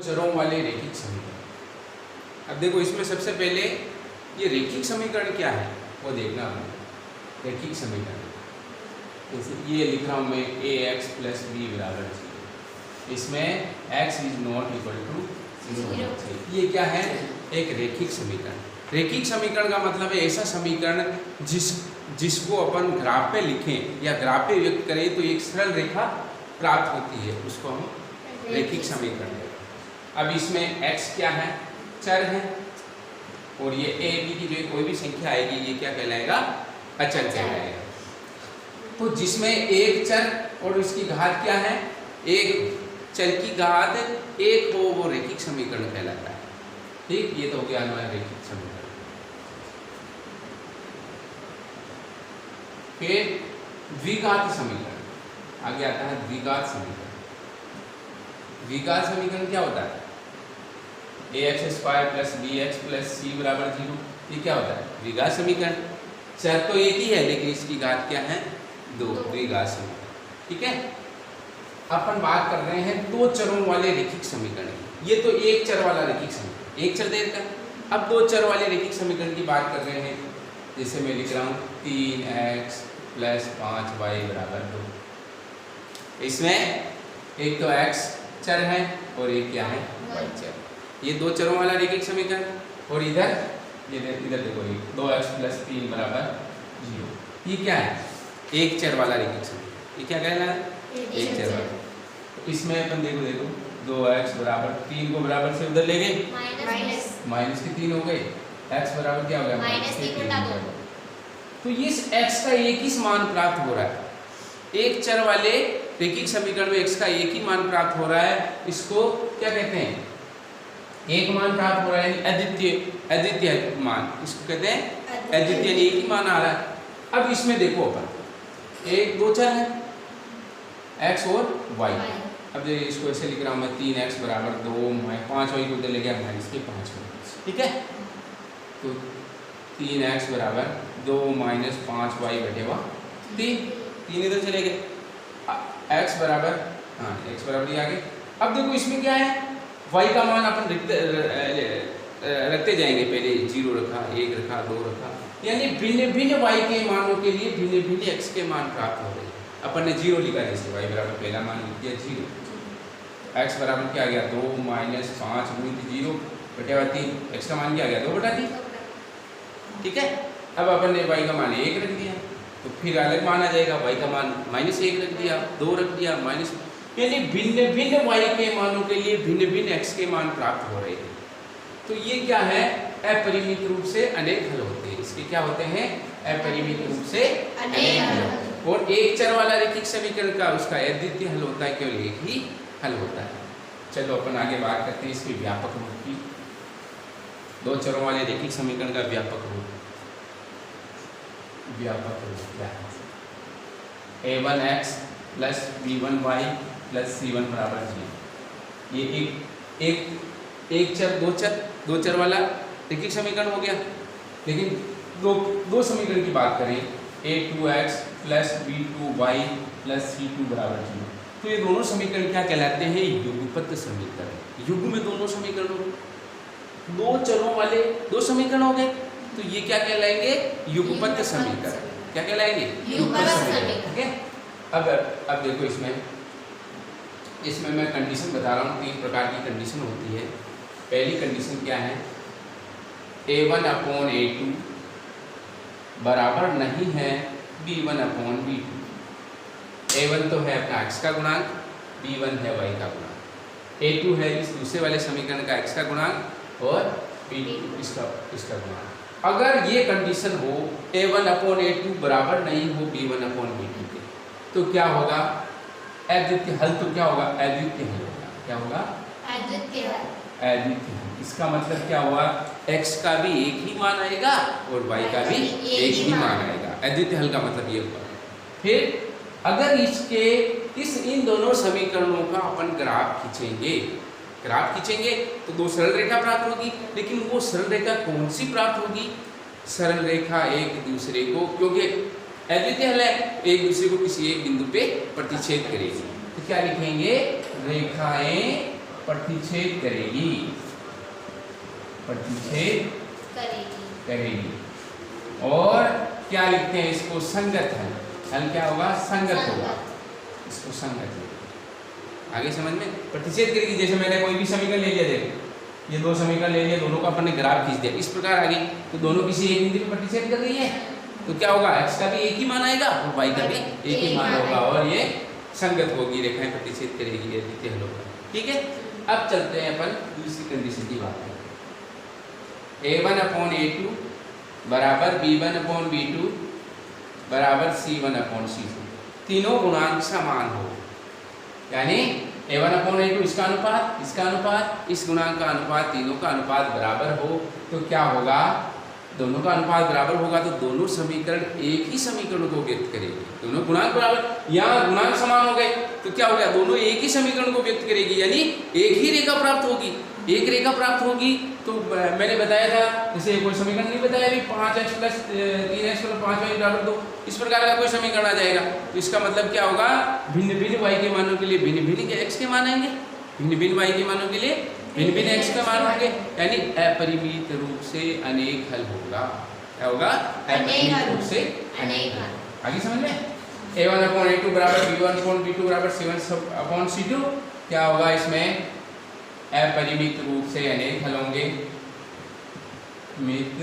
चरों वाले रेखिक समीकरण। अब देखो इसमें सबसे पहले ये रेखिक समीकरण क्या है वो देखना है। रेखिक समीकरण जैसे ये लिख रहा हूँ मैं ए एक्स प्लस बी बराबर 0, इसमें x is not equal to 0। ये क्या है? एक रेखिक समीकरण। रेखिक समीकरण का मतलब है ऐसा समीकरण जिसको अपन ग्राफ पे लिखें या ग्राफ पे व्यक्त करें तो एक सरल रेखा प्राप्त होती है, उसको हम रेखिक समीकरण है। अब इसमें x क्या है? चर है, और ये a b की जो कोई भी संख्या आएगी ये क्या कहलाएगा? अचर कहलाएगा। तो जिसमें एक चर और इसकी घात क्या है? एक चर की घात एक हो वो रेखिक समीकरण कहलाता है। ठीक, ये तो हो गया हमारा रेखिक समीकरण। फिर द्विघात समीकरण, आगे आता है द्विघात समीकरण। द्विघात समीकरण क्या होता है? ax² plus bx plus c बराबर 0। ये क्या होता है? द्विघात समीकरण। चर तो एक ही है लेकिन इसकी घात क्या है? 2, द्विघात समीकरण। ठीक है, अपन बात कर रहे हैं दो चरों वाले रेखिक समीकरण। ये तो एक चर वाला रेखिक समीकरण, एक चर दे रखा। अब दो चर वाले रेखिक समीकरण की बात कर रहे हैं, जैसे मैं लिख रहा हूँ 3x प्लस 5y बराबर 2। इसमें एक तो x चर है और एक क्या है? y चर। ये दो चरों वाला रेखिक समीकरण। और इधर इधर देखो, ये 2x प्लस 3 बराबर 0। ये क्या है? एक चर वाला रेखिक समीकरण। ये क्या कहना है? एक चर वाला। तो इसमें अपन देखो 2x बराबर 3 को बराबर से उधर ले गए, माइनस के 3 हो गए। x बराबर क्या हो गया? -3। तो इस x का एक ही मान प्राप्त हो रहा है। एक चर वाले रेखिक समीकरण में x का एक ही मान प्राप्त हो रहा है। इसको क्या कहते हैं? एक मान प्राप्त हो रहा है, अद्वितीय मान। इसको कहते हैं अद्वितीय, एक ही मान आ रहा है। अब इसमें देखो अपन एक दो चर है x और y। अब देखिए इसको ऐसे लिख रहा हूँ मैं 3x बराबर 2, 5y को उधर ले गया -5। ठीक है, तो 3x बराबर 2 - 5y बटे 3 इधर चले गए। x बराबर x बराबर ये आ गए। अब देखो इसमें क्या है? y का मान अपन रखते जाएंगे। पहले 0 रखा, 1 रखा, 2 रखा, यानी भिन्न भिन्न y के मानों के लिए भिन्न भिन्न x के मान प्राप्त हो रहे हैं। अपन ने 0 लिखा, जैसे y बराबर पहला मान लिख दिया 0, x बराबर क्या आ गया? 2 - 5 × 0 बटे 3। x का मान क्या आ गया? 2/3। ठीक है, अब अपन ने y का मान 1 रख दिया, तो फिर अलग मान आ जाएगा। y का मान -1 रख दिया, 2 रख दिया, माइनस, यानी भिन्न भिन्न y के मानों के लिए भिन्न भिन्न x के मान प्राप्त हो रहे हैं। तो ये क्या है? अपरिमित रूप से अनेक हल होते हैं। इसके क्या होते हैं? अपरिमित रूप से अनेक हल। और एक चर वाला रेखिक समीकरण का उसका अद्वितीय हल होता है, केवल एक ही हल होता है। चलो अपन आगे बात करते हैं इसके व्यापक रूप की। दो चरों वाले रेखिक समीकरण का व्यापक रूप। व्यापक रूप क्या है? a1x plus b1y plus c1 बराबर 0। ये एक चर दो चर वाला रेखिक समीकरण हो गया। लेकिन दो समीकरण की बात करें, a2x plus b2y plus c2 बराबर 0, तो ये दोनों समीकरण क्या कहलाते हैं? युगपत समीकरण। युग में दोनों समीकरण हो, दो चरों वाले दो समीकरण हो गए, तो ये क्या कहलाएंगे? युगपत समीकरण। क्या कहलाएंगे? युगपत समीकरण। ठीक है, अब देखो इसमें मैं कंडीशन बता रहा हूँ। 3 प्रकार की कंडीशन होती है। पहली कंडीशन क्या है? a1/a2 बराबर नहीं है b1/b2। a1 तो है अपना x का गुणांक, b1 है y का गुणांक, a2 है इस दूसरे वाले समीकरण का x का गुणांक और b2 इसका गुणांक। अगर ये कंडीशन हो a1/a2 बराबर नहीं हो b1/b2 के, तो क्या होगा? अद्वितीय हल। तो क्या होगा? अद्वितीय हल होगा। क्या होगा? अद्वितीय हल। इसका मतलब क्या हुआ? x का भी एक ही मान आएगा और y का भी एक ही मान आएगा। अद्वितीय हल का मतलब ये हुआ। फिर अगर इन दोनों समीकरणों का अपन ग्राफ खींचेंगे तो दो सरल रेखा प्राप्त होगी। लेकिन वो सरल रेखा कौन सी प्राप्त होगी? सरल रेखा एक दूसरे को, क्योंकि अद्वितीय हल है, एक दूसरे को किसी एक बिंदु पे प्रतिच्छेद करेगी। तो क्या लिखेंगे? रेखाएं प्रतिच्छेद करेगी, प्रतिच्छेद करेगी। और क्या लिखते हैं इसको? संगत हल। हल क्या होगा? संगत होगा, इसको संगत है। आगे समझ में? प्रतिच्छेद करेगी, जैसे मैंने कोई भी समीकरण ले लिया, देखो ये दो समीकरण ले लिया, दोनों का अपन ने ग्राफ खींच दिया, इस प्रकार आगे, तो दोनों किसी एक बिंदु पे प्रतिच्छेद कर रही है, तो क्या होगा? x का भी एक ही मान आएगा और y का भी एक ही मान होगा, और ये संगत होगी, रेखाएं प्रतिच्छेद करेगी, ये द्वितीय हल होगा। ठीक है, अब चलते हैं अपन दूसरी कंडीशन की बात करें। a1/a2 बराबर b1/b2 बराबर c1/c2, तीनों गुणांक समान हो, यानी a1/a2 इसका अनुपात, इस गुणांक का अनुपात, तीनों का अनुपात बराबर हो, तो क्या होगा? दोनों का अनुपात बराबर होगा तो दोनों समीकरण एक ही समीकरण को व्यक्त करेगी। दोनों गुणांक बराबर, यहाँ गुणांक समान हो गए तो क्या हो गया? दोनों एक ही समीकरण को व्यक्त करेगी, यानी एक ही रेखा प्राप्त होगी। एक रेखा प्राप्त होगी तो मैंने बताया था, जैसे कोई समीकरण नहीं बताया अभी, 5x + 3x + 5y = 2, इस प्रकार का कोई समीकरण आ जाएगा। तो इसका मतलब क्या होगा? भिन्न भिन्न y के मानों के लिए भिन्न भिन्न x के मान आएंगे, भिन्न भिन्न y के मानों के लिए भिन्न भिन्न x के मान होंगे, यानी अपरिमित रूप से अनेक हल होगा। क्या होगा? अपरिमित रूप से अनेक हल। आगे समझ में? a1/a2 बराबर b1/b2 बराबर c1/c2, क्या होगा? इसमें अपरिमित रूप से अनेक हल होंगे, मित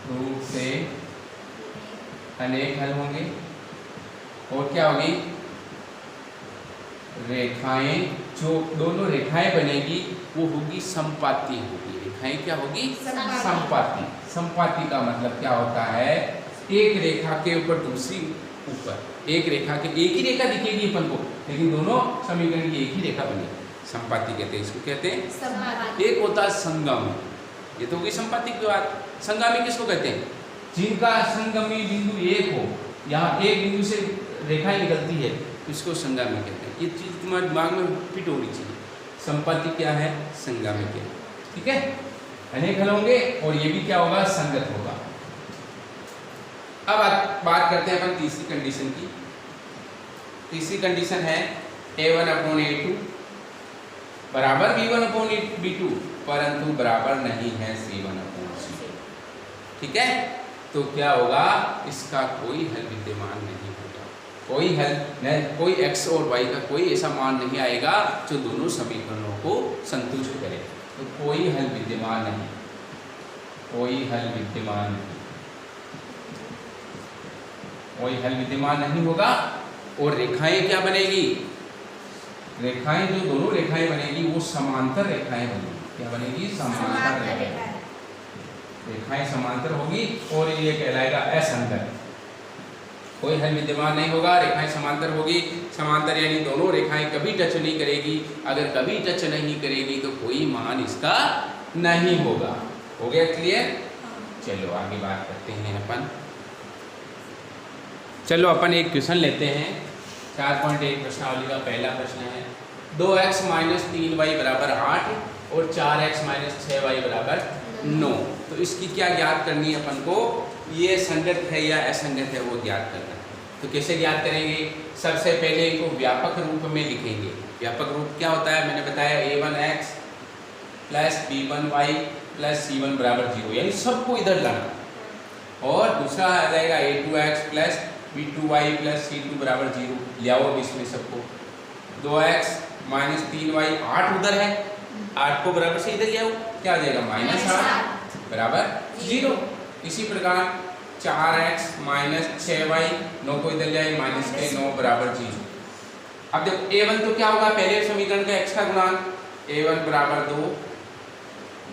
रूप से अनेक हल होंगे, और क्या होगी? रेखाएं, जो दोनों रेखाएं बनेगी वो होगी समपाती होगी। रेखाएं क्या होगी? समपाती। समपाती का मतलब क्या होता है? एक रेखा के ऊपर दूसरी ऊपर, एक रेखा के एक ही रेखा दिखेगी अपन को, लेकिन दोनों समीकरण की एक ही रेखा बनेगी, संपाती कहते हैं इसको। कहते हैं एक होता है संगामी, ये तो होगी संपाती की बात। संगामी किसको कहते हैं? जिनका संगमी बिंदु एक हो, यहाँ एक बिंदु से रेखाएं निकलती है, तो इसको संगामी कहते हैं। ये चीज तुम्हारे दिमाग में फिट होनी चाहिए। संपाती क्या है? संगामी क्या है? ठीक है, अनेक हल होंगे और ये भी क्या होगा? संगत होगा। अब बात करते हैं अपन तीसरी कंडीशन की। तीसरी कंडीशन है a1/a2 बराबर b1/b2 परंतु बराबर नहीं है c1/c2। ठीक है, तो क्या होगा? इसका कोई हल विद्यमान नहीं होगा, कोई हल नहीं, कोई x और y का कोई ऐसा मान नहीं आएगा जो दोनों समीकरणों को संतुष्ट करे। तो कोई हल विद्यमान नहीं, कोई हल विद्यमान नहीं, कोई हल विद्यमान नहीं होगा। और रेखाएं क्या बनेगी? रेखाएं, जो दोनों रेखाएं बनेगी वो समांतर रेखाएं बनेगी। क्या बनेगी? समांतर रेखाएं। रेखाएं समांतर होगी और ये कहलाएगा असंगत। कोई हल विद्यमान नहीं होगा, रेखाएं समांतर होगी। समांतर यानी दोनों रेखाएं कभी टच नहीं करेगी। अगर कभी टच नहीं करेगी तो कोई मान इसका नहीं होगा। हो गया क्लियर? चलो आगे बात करते हैं अपन। चलो अपन एक क्वेश्चन लेते हैं। 4.1 प्रश्नावली का पहला प्रश्न है 2x - 3y = 8 और 4x - 6y = 9। तो इसकी क्या ज्ञात करनी है अपन को? ये संगत है या असंगत है वो ज्ञात करना है। तो कैसे ज्ञात करेंगे? सबसे पहले इनको व्यापक रूप में लिखेंगे। व्यापक रूप क्या होता है? मैंने बताया a1x + b1y + c1 = 0, यानी सबको इधर लाना। और दूसरा आ जाएगा a2x + b2y + c2 = 0, ले आओ इसमें सबको। 2x - 3y, 8 उधर है, 8 को बराबर से इधर ले आओ, क्या आ जाएगा? -8 = 0। इसी प्रकार 4x - 6y, 9 को इधर ले आए, -9 = 0। अब देखो a1 तो क्या होगा? पहले समीकरण का x का गुणांक, a1 = 2,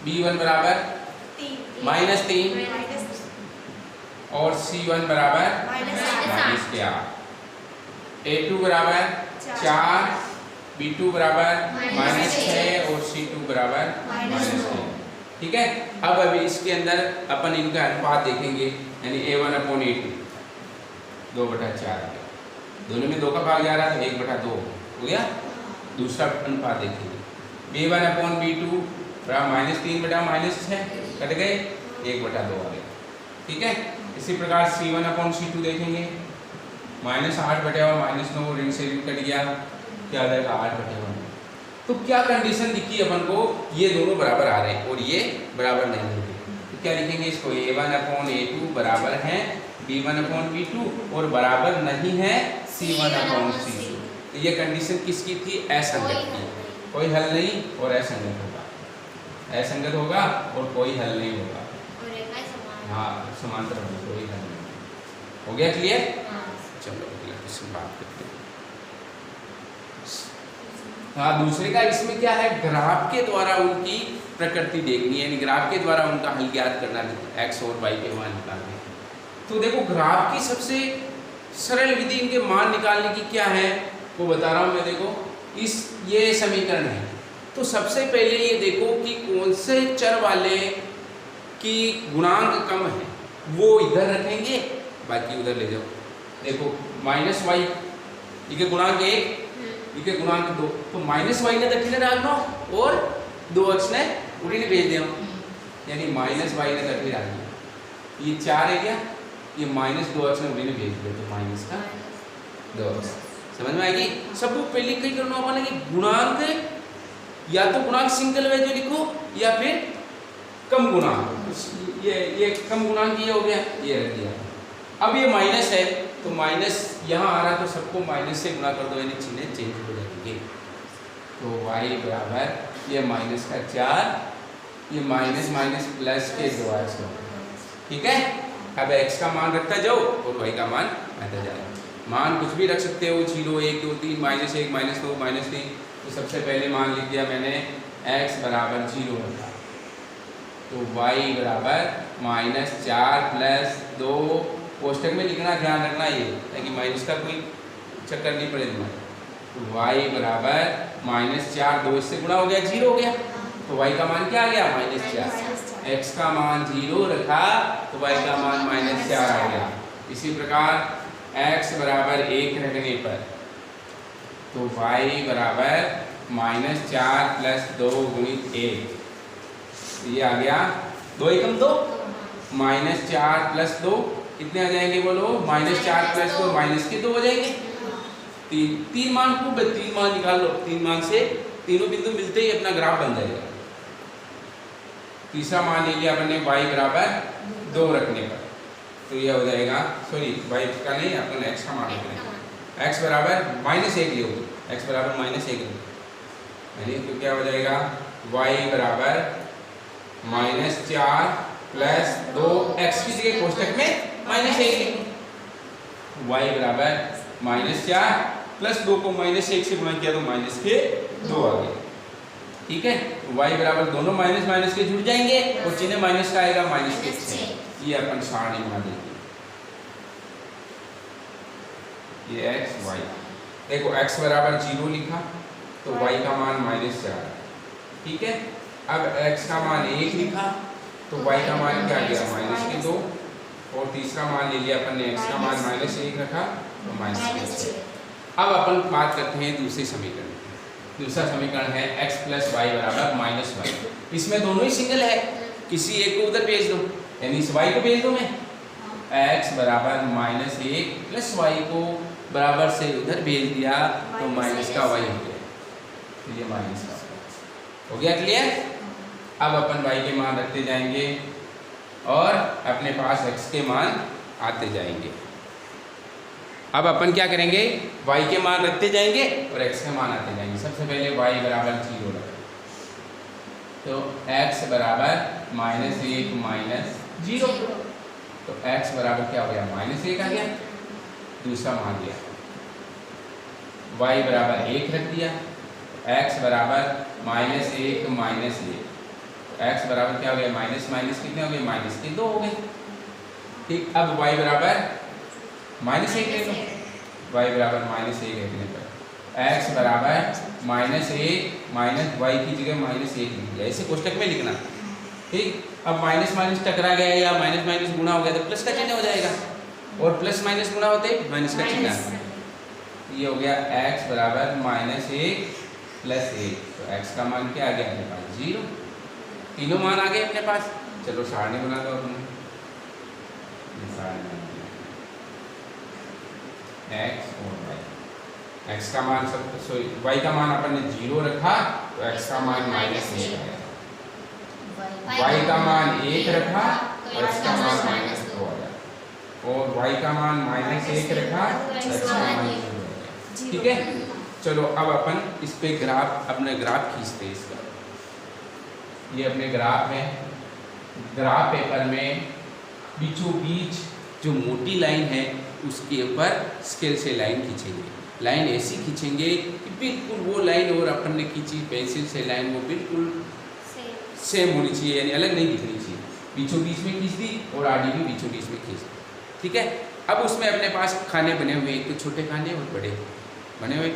b1 = -3 और c1 = -8, a2 = 4, b2 = -6 और c2 = -6। ठीक है, अब अभी इसके अंदर अपन इनका अनुपात देखेंगे, यानी a1/a2 2/4, दोनों में 2 का भाग जा रहा है तो 1/2 हो गया। दूसरा अनुपात देखेंगे b1/b2 -3/-6 कट गए, 1/2 आ गया। ठीक है, इसी प्रकार c1/c2 देखेंगे, -8/9 ऋण से ऋण कट गया, क्या आ जाएगा? 8/1। तो क्या कंडीशन दिखी अपन को, ये दोनों बराबर आ रहे हैं और ये बराबर नहीं होंगे, तो क्या लिखेंगे इसको, a1/a2 बराबर है b1/b2 और बराबर नहीं है c1/c2। तो ये कंडीशन किसकी थी, असंगत की, कोई हल नहीं और असंगत होगा, असंगत होगा और कोई हल नहीं होगा। हाँ समांतर होगा, कोई हल नहीं। हो गया क्लियर? चलो अगला क्वेश्चन बात करते हैं। हाँ दूसरे का इसमें क्या है, ग्राफ के द्वारा उनकी प्रकृति देखनी है, यानी ग्राफ के द्वारा उनका हल ज्ञात करना है, x और y के मान निकालने हैं। तो देखो ग्राफ की सबसे सरल विधि इनके मान निकालने की क्या है वो बता रहा हूँ मैं। देखो ये समीकरण है, तो सबसे पहले ये देखो कि कौन से चर वाले की गुणांक कम है वो इधर रखेंगे, बाकी उधर ले जाओ। देखो -y इनके गुणांक 1, इनके गुणांक 2, तो -y ने दक्षिण डालना और 2x ने उड़ी ने भेज देना, यानी -y ने दक्षिण डालना। ये 4 है क्या, ये -2x ने उड़ी ने भेज दिया, तो माइनस का 2x। समझ में आएगी? सब पहले कहीं करना होगा ना कि गुणांक या तो गुणांक सिंगल वैल्यू लिखो या फिर कम गुणांक। ये कम गुणांक ये हो गया, ये रख दिया। अब ये माइनस है तो माइनस यहाँ आ रहा तो सबको माइनस से गुणा कर दो, यानी चिन्ह चेंज हो जाएंगे। तो y बराबर ये -4, ये माइनस माइनस प्लस के 2x हो, ठीक है। अब x का मान रखता जाओ और y का मान आता जाए। मान कुछ भी रख सकते हो, 0, 1, 2, 3, -1, -2, -3। तो सबसे पहले मान लिख दिया मैंने x बराबर 0 रखा, तो y बराबर -4 + 2 कोष्टक में लिखना, ध्यान रखना ये ताकि माइनस का कोई चक्कर नहीं पड़े तुम्हारे। तो y बराबर -4, 2 इससे गुणा हो गया, 0 हो गया, तो y का मान क्या आ गया, -4। x का मान 0 रखा तो y का मान -4 आ गया। इसी प्रकार x बराबर 1 रखने पर तो y बराबर -4 + 2 × 1, ये आ गया 2 एकम 2, -4 + 2 कितने आ जाएंगे बोलो, -4 + 2 -2 हो जाएंगे। तीन मान को 3 मान निकाल लो, 3 मान से तीनों बिंदु मिलते ही अपना ग्राफ बन जाएगा। तीसरा मान ले लिया अपने y बराबर 2 रखने पर, तो यह हो जाएगा, सॉरी y का नहीं अपन x का मान रखेंगे, x बराबर -1 लियो, x बराबर -1 यानी तो क्या हो जाएगा, y बराबर -4 + 2 x की जगह कोष्टक में -1 लिखो, y बराबर -4 + 2 को -1 से गुणा किया तो -2 आ गया, ठीक है। y बराबर दोनों माइनस के जुड़ जाएंगे और चिन्ह माइनस का आएगा -6। ये अपन सारणी बना देंगे, ये x y। देखो x बराबर 0 लिखा तो y का मान -4, ठीक है। अब x का मान 1 लिखा तो y का मान क्या गया, -2, और तीसरा मान ले लिया अपन ने, x का मान -1 रखा तो -6। अब अपन बात करते हैं दूसरे समीकरण। दूसरा समीकरण है x + y बराबर -y। इसमें दोनों ही सिंगल है, किसी एक को उधर भेज दो, यानी इस y को भेज दो मैं, x बराबर -1 + y को बराबर से उधर भेज दिया तो माइनस का y हो गया, तो ये माइनस का हो गया, क्लियर। अब अपन y के मान रखते जाएंगे और अपने पास x के मान आते जाएंगे। अब अपन क्या करेंगे, y के मान रखते जाएंगे और x के मान आते जाएंगे। सबसे पहले y बराबर 0 रखें, तो x बराबर -1 - 0, तो x बराबर क्या हो गया, -1 आ गया। दूसरा मान लिया, y बराबर 1 रख दिया, x बराबर -1 - 1, x बराबर क्या हो गया, माइनस माइनस कितने हो गए, -2 हो गए, ठीक। अब y बराबर -1 ले लो, y बराबर -1 रखने पर x बराबर -1 y की जगह -1 लिख दिया, ऐसे कोष्टक में लिखना, ठीक। अब माइनस माइनस टकरा गया या माइनस माइनस गुणा हो गया तो प्लस का चिन्ह हो जाएगा, और प्लस माइनस गुणा होते ही माइनस का चिन्ह। ये हो गया x बराबर -1 + 1, तो x का मान क्या आ गया अपने पास, 0। तीनों मान आ गए अपने पास। चलो सारणी बना दो अपने, सारणी x और y। x का मान y का मान अपन ने 0 रखा तो x का मान -1 आया, y का मान 1 रखा तो x का मान -2 आया, और y का मान -1 रखा तो x का मान 0 आया। ठीक है, चलो अब अपन इस पे ग्राफ, अपने ग्राफ खींचते हैं इसका। ये अपने ग्राफ में, ग्राफ पेपर में बीचों बीच जो मोटी लाइन है उसके ऊपर स्केल से लाइन खींचेंगे। लाइन ऐसी खींचेंगे कि बिल्कुल वो लाइन और अपन ने खींची पेंसिल से लाइन वो बिल्कुल सेम होनी चाहिए, यानी अलग नहीं दिखनी चाहिए। बीचों बीच में खींच दी और आडी भी बीचों बीच में खींच दी। ठीक है, अब उसमें अपने पास खाने बने हुए, एक तो छोटे खाने और बड़े बने हुए।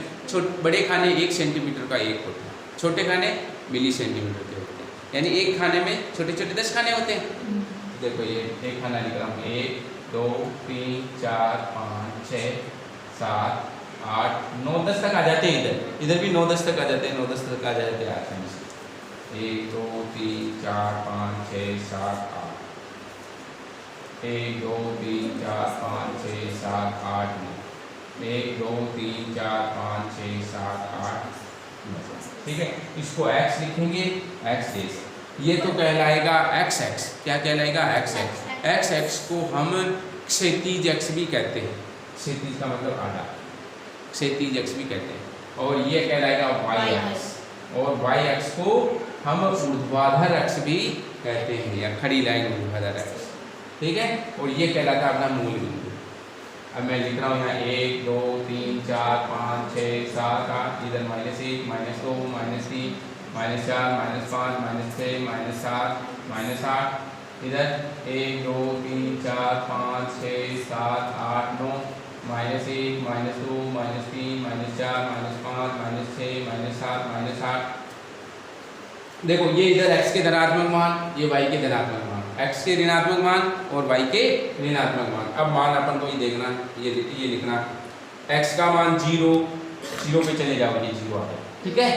बड़े खाने 1 सेंटीमीटर का एक होता है, छोटे खाने मिली सेंटीमीटर के होते हैं, यानी एक खाने में छोटे छोटे 10 खाने होते हैं। देखो ये एक खाना लिख रहा हूँ, 1 2 3 4 5 6 7 8 9 10 तक आ जाते हैं। इधर इधर भी 9 10 तक आ जाते हैं, 9 10 तक आ जाते हैं आसानी से। 1 2 3 4 5 6 7 8, 1 2 3 4 5 6 7 8 9, 1 2 3 4 5 6 7 8 9। ठीक है, इसको x लिखेंगे, x जैसे ये तो कहलाएगा x x। क्या कहलाएगा? x x। x x को हम क्षैतिज x भी कहते हैं, क्षैतिज का मतलब आधा, क्षैतिज x भी कहते हैं। और ये कहलाएगा y x, और y x को हम ऊर्ध्वाधर x भी कहते हैं, या खड़ी लाइन ऊर्ध्वाधर x। ठीक है, और ये कहलाता है अपना मूल बिंदु। अब मैं लिख रहा हूँ यहाँ 1 2 3 4 5 6 7 8, इधर -1 -2 -3 -4 -5 -6 -7 -8, इधर 1 2 3 4 5 6 7 8 9, -1 -2 -3 -4 -5 -6 -7 -8। देखो ये इधर x के धनात्मक मान, ये y के धनात्मक मान, x के ऋणात्मक मान और y के ऋणात्मक मान। अब मान अपन को ही देखना, ये लिखना, x का मान 0 पे चले जाओ, ये 0 आ गया। ठीक है,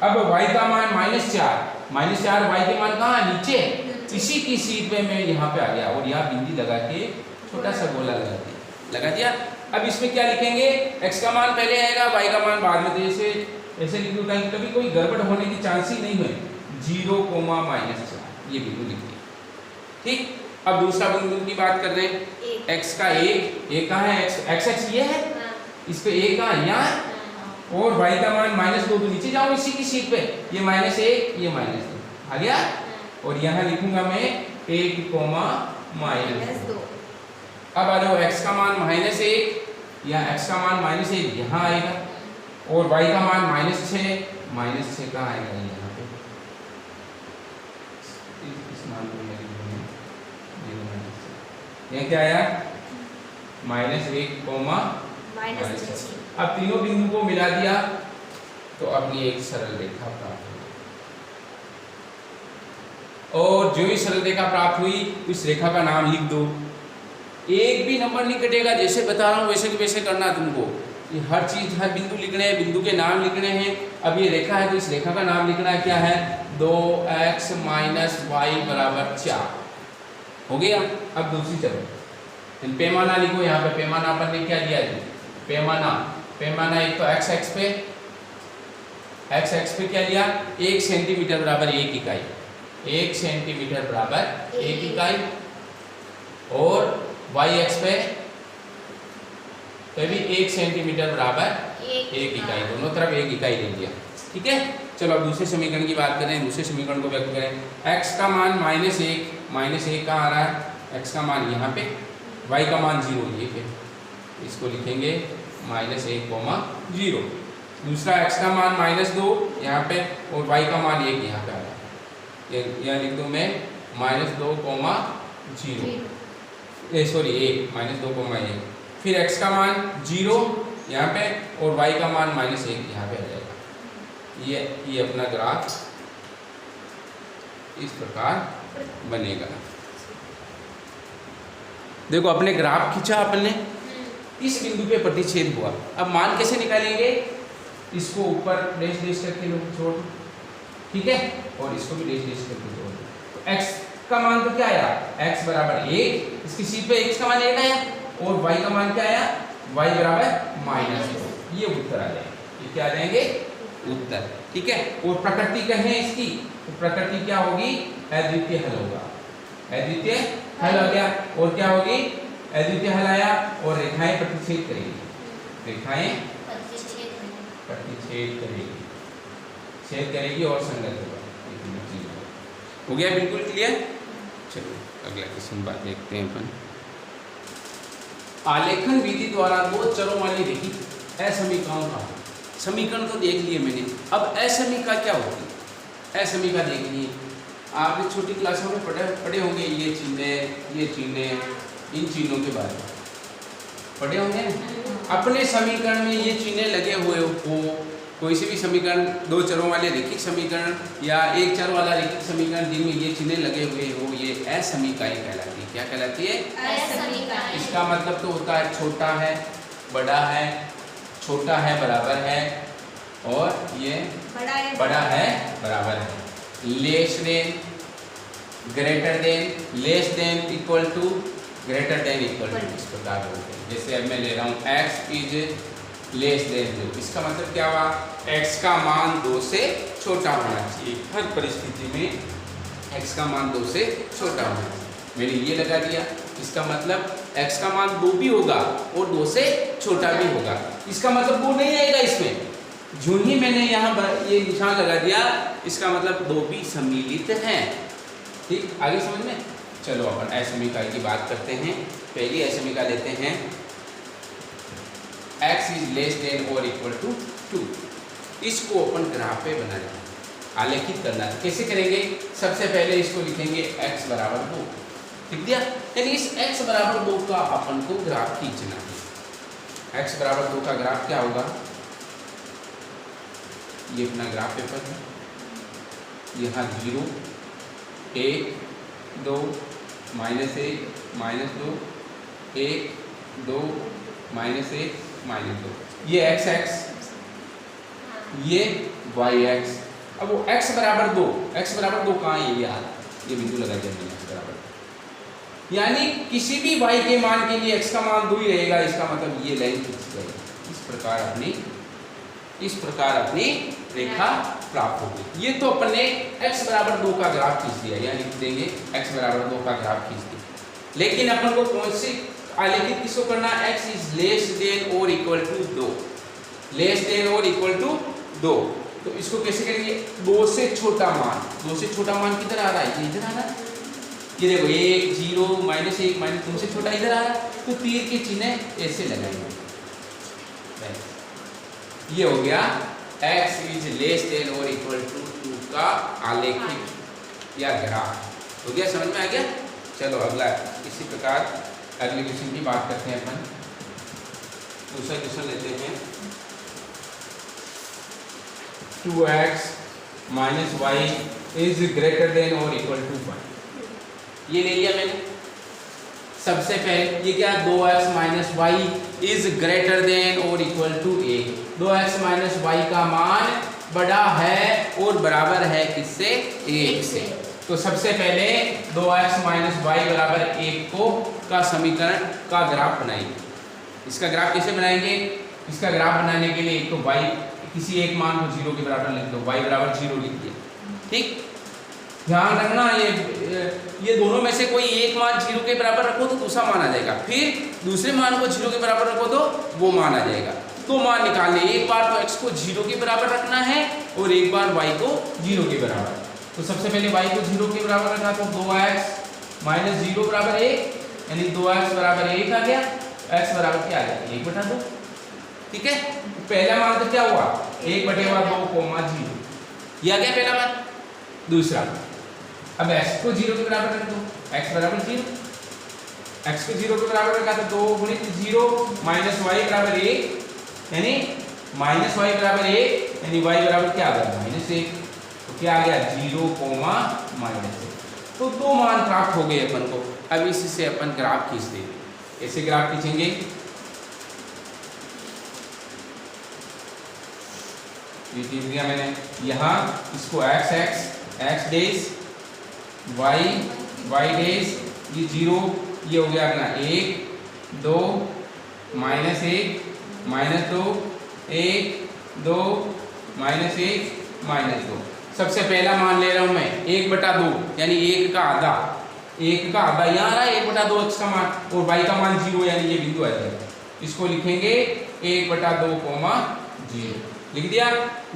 अब y का मान -4 y के मान कहाँ? नीचे, इसी की सीट पे मैं यहाँ पे आ गया और यहाँ बिंदी लगा के छोटा सा गोला लगा दिया। अब इसमें क्या लिखेंगे? x का मान पहले आएगा, y का मान बाद में। तो ऐसे लिख दो ताकि कभी कोई गड़बड़ होने की चांस ही नहीं हुए। 0, -4 ये बिंदु लिख दिया। ठीक, अब दूसरा बिंदु की बात कर रहे हैं। x का 1 कहाँ है? x ये है, इस पे 1 कहाँ? यहाँ। और y का मान -2, तो नीचे जाओ इसी की सीट पे, ये -1 ये -2 आ गया। और यहाँ लिखूंगा मैं 1, -2। अब आ जाओ, x का मान -1, या x का मान -1 यहाँ आएगा, और y का मान -6 कहाँ आएगा? यहाँ पे इस मान को यहाँ क्या आया? -1, अब तीनों बिंदु को मिला दिया तो अपनी एक सरल रेखा प्राप्त हुई। और जो ही सरल रेखा प्राप्त हुई उस रेखा का नाम लिख दो। एक भी नंबर नहीं कटेगा, जैसे बता रहा हूँ वैसे के वैसे करना तुमको। ये हर चीज, हर बिंदु लिखने हैं, बिंदु के नाम लिखने हैं। अब ये रेखा है तो इस रेखा का नाम लिखना है, क्या है? 2x - y = 4 हो गया। अब दूसरी चलो, पैमाना लिखो। यहाँ पे पैमाना अपन ने क्या दिया है? पैमाना एक तो x x पे क्या लिया? 1 सेंटीमीटर बराबर 1 इकाई, 1 सेंटीमीटर बराबर 1 इकाई। और y x पे भी 1 सेंटीमीटर बराबर 1 इकाई, दोनों तरफ 1 इकाई ले लिया। ठीक है, चलो अब दूसरे समीकरण की बात करें। दूसरे समीकरण को व्यक्त करें। x का मान -1 कहाँ आ रहा है? x का मान यहाँ पे, y का मान 0, ये पे इसको लिखेंगे -1, 0। दूसरा x का मान -2 यहाँ पे, और y का मान 1 यहाँ पे आ रहा है। यहाँ लिख दूँ मैं -2, 0 1 -2, 1। फिर x का मान 0 यहाँ पे, और y का मान -1 यहाँ पे आ जाएगा। ये अपना ग्राफ इस प्रकार बनेगा। देखो अपने ग्राफ खींचा अपन ने, इस बिंदु पे प्रतिच्छेद हुआ। अब मान कैसे निकालेंगे? इसको ऊपर डैश करके छोड़, ठीक है, और इसको भी डैश करके छोड़। तो x का मान तो क्या आया? x = 1, इसकी सीट पे x का मान 1 आया, और y का मान क्या आया? y = -2। ये उत्तर आ जाएंगे। ये क्या आ जाएंगे? उत्तर। ठीक है। और प्रकृति कहें इसकी तो प्रकृति क्या होगी? अद्वितीय हल होगा। अद्वितीय हल हो गया। और क्या होगी? अद्वितीय हल आया और रेखाएं प्रतिच्छेद करेगी। रेखाएं प्रतिच्छेद करेगी, छेद करेगी और संगत होगा। हो गया बिल्कुल क्लियर। चलो अगला क्वेश्चन बात देखते हैं अपन। आलेखन विधि द्वारा दो चरों वाली रैखिक असमीकरणों का समीकरण तो देख लिए मैंने। अब असमीका क्या होती है? असमीका देख लिए आपने छोटी क्लासों में पढ़े होंगे। ये चिन्ह इन चिन्हों के बारे में पढ़े होंगे। अपने समीकरण में ये चिन्ह लगे हुए हो, कोई से भी समीकरण, दो चरों वाले रैखिक समीकरण या एक चर वाला रैखिक समीकरण जिनमें ये चिन्ह लगे हुए हो, ये असमीकाएं कहलाती है। क्या कहलाती है? असमीकाएं। इसका मतलब तो होता है छोटा है, बड़ा है, छोटा है बराबर है, और ये बड़ा है बराबर है। Less than, greater than, less than, equal to, greater than, equal to, इस प्रकार बोलते हैं। जैसे अब मैं ले रहा हूँ x इज लेस देन 2। इसका मतलब क्या हुआ? x का मान 2 से छोटा होना चाहिए। हर परिस्थिति में x का मान 2 से छोटा होना चाहिए। मैंने ये लगा दिया। इसका मतलब x का मान 2 भी होगा और 2 से छोटा भी होगा। इसका मतलब 2 नहीं आएगा इसमें। जो ही मैंने यहाँ ये निशान लगा दिया, इसका मतलब 2 भी सम्मिलित हैं। ठीक, आगे समझ में। चलो अपन असमीका की बात करते हैं। पहली असमीका लेते हैं, x इज लेस देन और इक्वल टू 2। इसको अपन ग्राफ पे बनाना है, आलेखित करना है। कैसे करेंगे? सबसे पहले इसको लिखेंगे x बराबर 2। लिख दिया। यानी इस x बराबर 2 का अपन को ग्राफ खींचना है। x बराबर 2 का ग्राफ क्या होगा? ये अपना ग्राफ पेपर है। यहाँ 0, 1, 2, -1, -2, 1, 2, -1, -2। ये x, ये y। अब वो x बराबर 2, x बराबर 2 कहाँ है? ये बिंदु लगा दिया मैंने, x बराबर। यानी किसी भी y के मान के लिए x का मान 2 ही रहेगा। इसका मतलब ये लाइन खींच जाएगी। इस प्रकार अपनी रेखा प्राप्त होगी। ये तो अपने x बराबर 2 का ग्राफ खींच दिया, यानी लिख देंगे x बराबर 2 का ग्राफ खींच दिया। लेकिन अपन को कौन सी आलेखित किसको करना? x इज लेस देन और इक्वल टू 2। लेस देन और इक्वल टू 2। तो इसको कैसे करेंगे? 2 से छोटा मान। 2 से छोटा मान किधर आ रहा है? ये इधर आ रहा है। ये देखो 1, 0, -1, -2 से छोटा इधर आ रहा है। तो तीर के चिन्ह ऐसे लगाएंगे। ये हो गया x इज लेस देन और इक्वल टू 2 का आलेखित या ग्राफ। हो गया, समझ में आ गया। चलो अगला इसी प्रकार अगले क्वेश्चन की बात करते हैं अपन। दूसरा क्वेश्चन लेते हैं। 2x - y is greater than और इक्वल टू 1। ये ले लिया मैंने। सबसे पहले ये क्या? 2x - y is greater than और इक्वल टू 1। 2x - y का मान बड़ा है और बराबर है किससे? 1 से। तो सबसे पहले 2x - y बराबर 1 को का समीकरण का ग्राफ बनाएंगे। इसका ग्राफ कैसे बनाएंगे? इसका ग्राफ बनाने के लिए एक तो y किसी एक मान को 0 के बराबर लिख दो। y बराबर 0 लिख दिया। ठीक, ध्यान रखना ये दोनों में से कोई एक मान 0 के बराबर रखो तो दूसरा मान आ जाएगा। फिर दूसरे मान को 0 के बराबर रखो तो वो मान आ जाएगा। तो मान निकालने, एक बार तो x को 0 के बराबर रखना है और एक बार y को 0 के बराबर। तो सबसे पहले y को 0 के बराबर रखा तो 2x - 0 बराबर 1, यानी 2x बराबर 1 आ गया। x बराबर क्या आ गया? 1/2। ठीक है, पहला मान तो क्या हुआ? 1/2, 0। ये आ गया पहला मान। दूसरा, अब x को 0 के बराबर रख दो। x बराबर 0, x को 0 के बराबर रखा तो 2 × 0 -y बराबर 1, यानी -y बराबर 1, यानी y बराबर क्या आ गया? -1। तो क्या आ गया? 0, -1। तो 2 मान प्राप्त हो गए अपन को। अब इससे अपन ग्राफ खींच देंगे। ऐसे ग्राफ खींचेंगे। ये खींच दिया मैंने। यहाँ इसको x डेज, y डेज, ये 0, ये हो गया अपना 1, 2, -1, -2, 1 2 -1 -2। सबसे पहला मान ले रहा हूं मैं 1/2, यानी 1 का आधा, 1 का आधा यहाँ आ रहा है 1/2 x का मान, और y का मान 0, यानी ये बिंदु आ जाएगा। इसको लिखेंगे 1/2, 0 लिख दिया।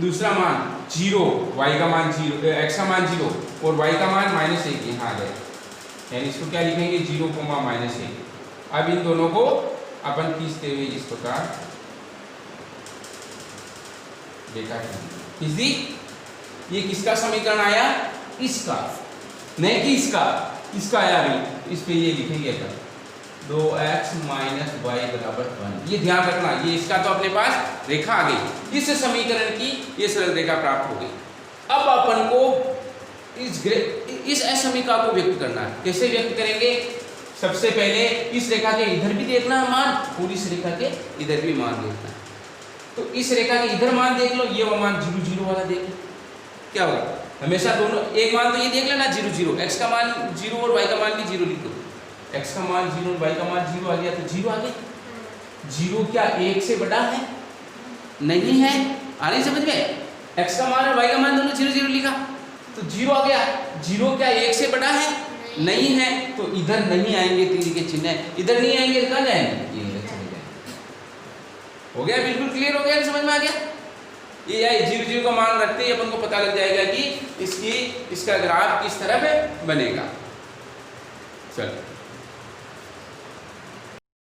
दूसरा मान 0, y का मान 0, x का मान 0 और y का मान -1 यहाँ आ गया, यानी इसको क्या लिखेंगे 0, -1। अब इन दोनों को अपन खींचते हुए इस प्रकार देखा खींच दी। ये किसका समीकरण आया? इसका, नहीं कि इसका आया अभी। इस पे ये लिखेंगे अपन 2x - y = 1। ये ध्यान रखना, ये इसका तो अपने पास रेखा आ गई, इस समीकरण की ये सरल रेखा प्राप्त हो गई। अब अपन को इस असमीका को व्यक्त करना है। कैसे व्यक्त करेंगे? सबसे पहले इस रेखा के इधर भी देखना है मान, और इस रेखा के इधर भी मान देखना है। तो इस रेखा के इधर मान देख लो, ये मान 0 0 वाला देख लो, क्या होगा? हमेशा दोनों एक मान तो ये देख लेना 0 0, x का मान 0 और y का मान भी 0 लिख दो। x का मान 0 और y का मान 0 आ गया, तो 0 आ गया। 0 क्या 1 से बड़ा है? नहीं है। आ रही समझ में? x का मान और y का मान दोनों 0 0 लिखा, तो 0 आ गया। 0 क्या 1 से बड़ा है? नहीं है। तो इधर नहीं आएंगे, तीर के चिन्ह इधर नहीं आएंगे, कहाँ जाएंगे? ये इधर चले जाएंगे। हो गया? बिल्कुल क्लियर हो गया, समझ में आ गया? ये 0 0 का मान रखते ही अपन को पता लग जाएगा कि इसका ग्राफ किस तरफ बनेगा। चलो।